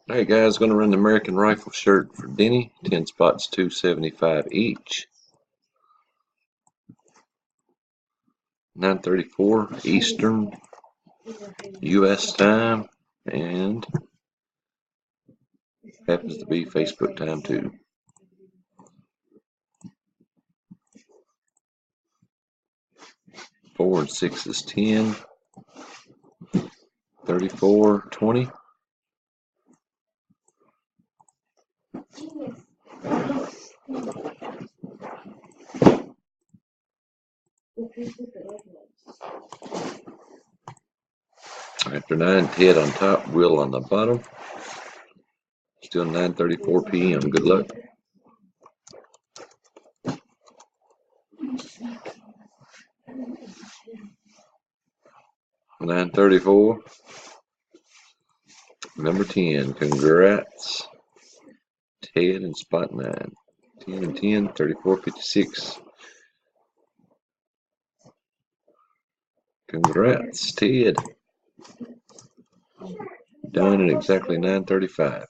Alright guys, going to run the American Rifle shirt for Denny. 10 spots, $2.75 each. 9:34 Eastern US time, and happens to be Facebook time too. 4 and 6 is 10. 34, 20. After 9, Ted on top, Will on the bottom. Still 9:34 p.m. Good luck. 9:34. Number 10. Congrats, Ted and spot 9. 10 and 10, 34.56. Congrats, Ted. Done at exactly 9:35.